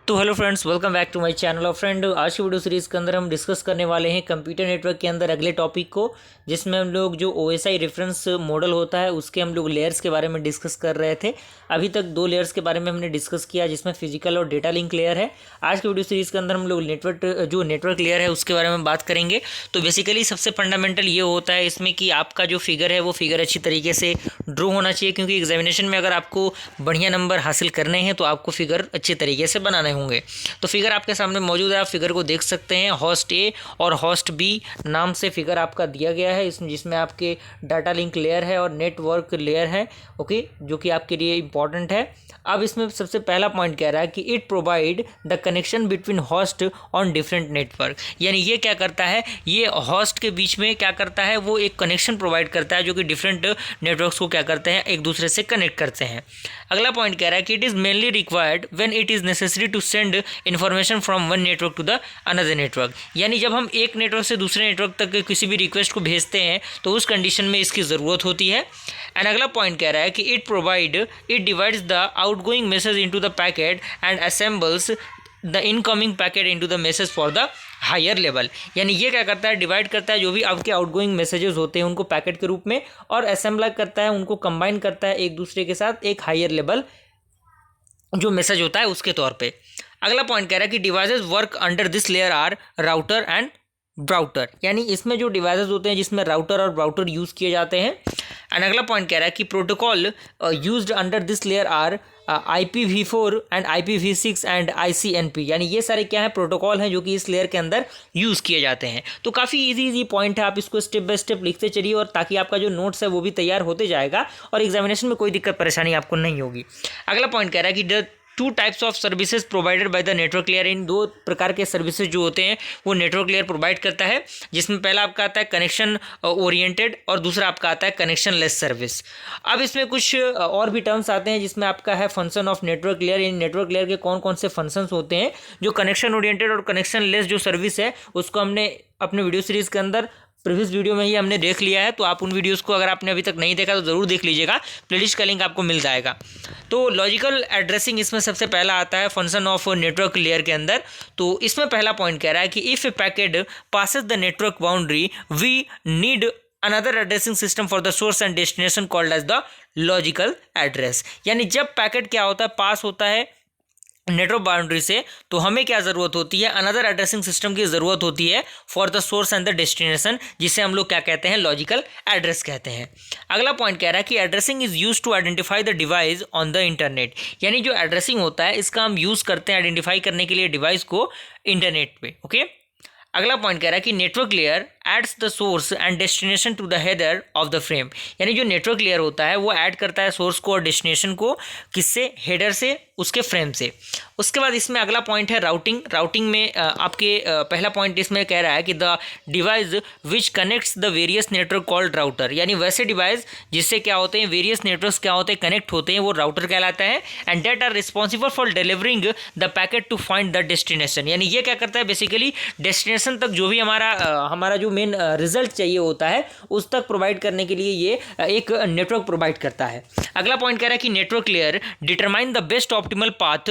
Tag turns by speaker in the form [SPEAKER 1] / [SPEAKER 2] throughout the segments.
[SPEAKER 1] तो hello friends, welcome back to my channel. और friend, आज की वीडियो सीरीज़ के अंदर हम डिस्कस करने वाले हैं कंप्यूटर नेटवर्क के अंदर अगले टॉपिक को, जिसमें हम लोग जो OSI रेफरेंस मॉडल होता है उसके हम लोग लेयर्स के बारे में डिस्कस कर रहे थे। अभी तक दो लेयर्स के बारे में हमने डिस्कस किया, जिसमें फिजिकल और डेटा लिंक लेयर है। आज की वीडियो सीरीज़ के अंदर हम लोग नेटवर्क लेयर है उसके बारे में बात करेंगे। तो बेसिकली सबसे फंडामेंटल ये होता है इसमें कि आपका जो फिगर है वो फिगर अच्छी तरीके से ड्रॉ होना चाहिए, क्योंकि एग्जामिनेशन में अगर आपको बढ़िया नंबर हासिल करने हैं तो आपको फिगर अच्छे तरीके से बनाने होंगे। तो फिगर आपके सामने मौजूद है, आप फिगर को देख सकते हैं। होस्ट ए और होस्ट बी नाम से फिगर आपका दिया गया है, जिसमें आपके डाटा लिंक लेयर है और नेटवर्क लेयर है, ओके, जो कि आपके लिए इंपॉर्टेंट है। अब इसमें सबसे पहला पॉइंट कह रहा है कि it provide the connection between host on different network. यानी ये क्या करता है, ये होस्ट के बीच में क्या करता है, वो एक कनेक्शन प्रोवाइड करता है जो कि डिफरेंट नेटवर्क्स को क्या करते हैं, एक दूसरे से कनेक्ट करते हैं। अगला पॉइंट कह रहा है कि it is mainly required when it is necessary to send information from one network to the another network. यानी जब हम एक नेटवर्क से दूसरे नेटवर्क तक किसी भी रिक्वेस्ट को भेजते हैं तो उस कंडीशन में इसकी ज़रूरत होती है। एंड अगला पॉइंट कह रहा है कि it divides the outgoing message into the packet and assembles the incoming packet into the message for the higher level. यानी ये क्या करता है, डिवाइड करता है जो भी आपके आउटगोइंग मैसेजेस होते हैं उनको पैकेट के रूप में, और असेंबल करता है, उनको कंबाइन करता है एक दूसरे के साथ एक हायर लेवल जो मैसेज होता है उसके तौर पे। अगला पॉइंट कह रहा है कि devices work under this layer are router and brouter. यानी इसमें जो डिवाइसेस होते हैं जिसमें राउटर और ब्राउटर यूज़ किए जाते हैं। एंड अगला पॉइंट कह रहा है कि protocol used under this layer are IPv4 and IPv6 and ICNP। यानी ये सारे क्या है, प्रोटोकॉल हैं जो कि इस लेयर के अंदर यूज़ किए जाते हैं। तो काफ़ी इजी पॉइंट है, आप इसको स्टेप बाय स्टेप लिखते चलिए, और ताकि आपका जो नोट्स है वो भी तैयार होते जाएगा और एग्जामिनेशन में कोई दिक्कत परेशानी आपको नहीं होगी। अगला पॉइंट कह रहा है कि two types of services provided by the network layer. इन दो प्रकार के सर्विसेज जो होते हैं वो नेटवर्क लेयर प्रोवाइड करता है, जिसमें पहला आपका आता है कनेक्शन ओरिएंटेड और दूसरा आपका आता है कनेक्शन लेस सर्विस। अब इसमें कुछ और भी टर्म्स आते हैं, जिसमें आपका है function of network layer. In network layer के कौन कौन से फंक्शंस होते हैं। जो कनेक्शन ओरिएंटेड और कनेक्शन लेस जो सर्विस है उसको हमने अपने वीडियो सीरीज़ के अंदर प्रीवियस वीडियो में ही हमने देख लिया है, तो आप उन वीडियोस को अगर आपने अभी तक नहीं देखा तो ज़रूर देख लीजिएगा, प्लेलिस्ट का लिंक आपको मिल जाएगा। तो लॉजिकल एड्रेसिंग इसमें सबसे पहला आता है फंक्शन ऑफ नेटवर्क लेयर के अंदर। तो इसमें पहला पॉइंट कह रहा है कि if a packet passes the network boundary we need another addressing system for the source and destination called as the logical address. यानी जब पैकेट क्या होता है, पास होता है नेटवर्क बाउंड्री से, तो हमें क्या ज़रूरत होती है, अनदर एड्रेसिंग सिस्टम की ज़रूरत होती है for the source and the destination, जिसे हम लोग क्या कहते हैं, लॉजिकल एड्रेस कहते हैं। अगला पॉइंट कह रहा है कि addressing is use to identify the device on the internet. यानी जो एड्रेसिंग होता है इसका हम यूज़ करते हैं आइडेंटिफाई करने के लिए डिवाइस को इंटरनेट पे, ओके। अगला पॉइंट कह रहा है कि network layer adds the source and destination to the header of the frame. यानी जो नेटवर्क लेयर होता है वो ऐड करता है सोर्स को और डेस्टिनेशन को, किससे, हेडर से, उसके फ्रेम से। उसके बाद इसमें अगला पॉइंट है राउटिंग। राउटिंग में आपके पहला पॉइंट इसमें कह रहा है कि the device which connects the various network called router. यानी वैसे डिवाइस जिससे क्या होते हैं, वेरियस नेटवर्क्स क्या होते हैं, कनेक्ट होते हैं, वो राउटर कहलाता है। And that are responsible for delivering the packet to find the destination. यानी ये क्या करता है, बेसिकली डेस्टिनेशन तक जो भी हमारा जो मेन रिजल्ट चाहिए होता है उस तक प्रोवाइड करने के लिए ये एक नेटवर्क प्रोवाइड करता है। अगला पॉइंट कह रहा है कि network layer determine the best optimal path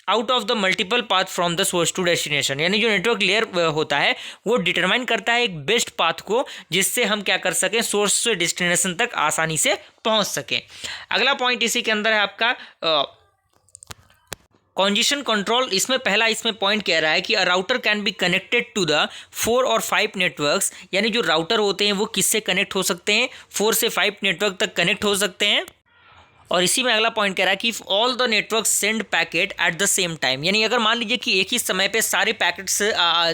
[SPEAKER 1] out of the multiple path from the source to destination. यानी जो नेटवर्क लेयर होता है वो डिटरमाइन करता है एक बेस्ट पाथ को, जिससे हम क्या कर सकें, सोर्स से डेस्टिनेशन तक आसानी से पहुंच सकें। अगला पॉइंट इसी के अंदर है आपका कॉन्जेशन कंट्रोल। इसमें पॉइंट कह रहा है कि a router can be connected to the 4 और 5 नेटवर्क्स। यानी जो राउटर होते हैं वो किससे कनेक्ट हो सकते हैं, 4 से 5 नेटवर्क तक कनेक्ट हो सकते हैं। और इसी में अगला पॉइंट कह रहा है कि all the network send packet at the same time. यानी अगर मान लीजिए कि एक ही समय पे सारे पैकेट्स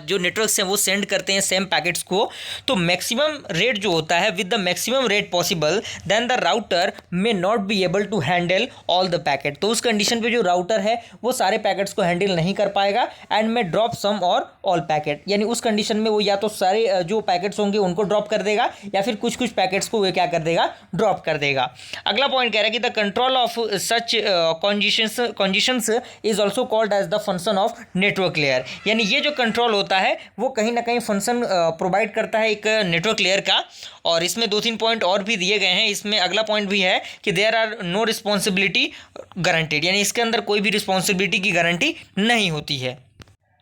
[SPEAKER 1] जो नेटवर्क्स हैं वो सेंड करते हैं सेम पैकेट्स को, तो मैक्सिमम रेट जो होता है, with the maximum rate possible, then the router may not be able to handle all the packet. तो उस कंडीशन पे जो राउटर है वो सारे पैकेट्स को हैंडल नहीं कर पाएगा एंड मे ड्रॉप सम और ऑल पैकेट। यानी उस कंडीशन में वो या तो सारे जो पैकेट्स होंगे उनको ड्रॉप कर देगा या फिर कुछ पैकेट्स को वो क्या कर देगा, ड्रॉप कर देगा। अगला पॉइंट कह रहा है कि the control of such conditions is also called as the function of network layer. यानी ये जो कंट्रोल होता है वो कहीं ना कहीं फंक्शन प्रोवाइड करता है एक नेटवर्क लेयर का। और इसमें 2-3 पॉइंट और भी दिए गए हैं। इसमें अगला पॉइंट भी है कि there are no responsibility guaranteed, यानी इसके अंदर कोई भी रिस्पॉन्सिबिलिटी की गारंटी नहीं होती है।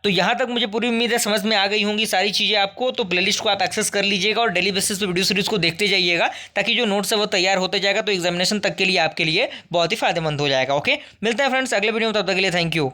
[SPEAKER 1] तो यहाँ तक मुझे पूरी उम्मीद है समझ में आ गई होंगी सारी चीज़ें आपको। तो प्लेलिस्ट को आप एक्सेस कर लीजिएगा और डेली बेसिस पे वीडियो सीरीज को देखते जाइएगा, ताकि जो नोट्स है वो तैयार होते जाएगा, तो एग्जामिनेशन तक के लिए आपके लिए बहुत ही फायदेमंद हो जाएगा। ओके, मिलते हैं फ्रेंड्स अगले वीडियो में, तब तक के लिए थैंक यू।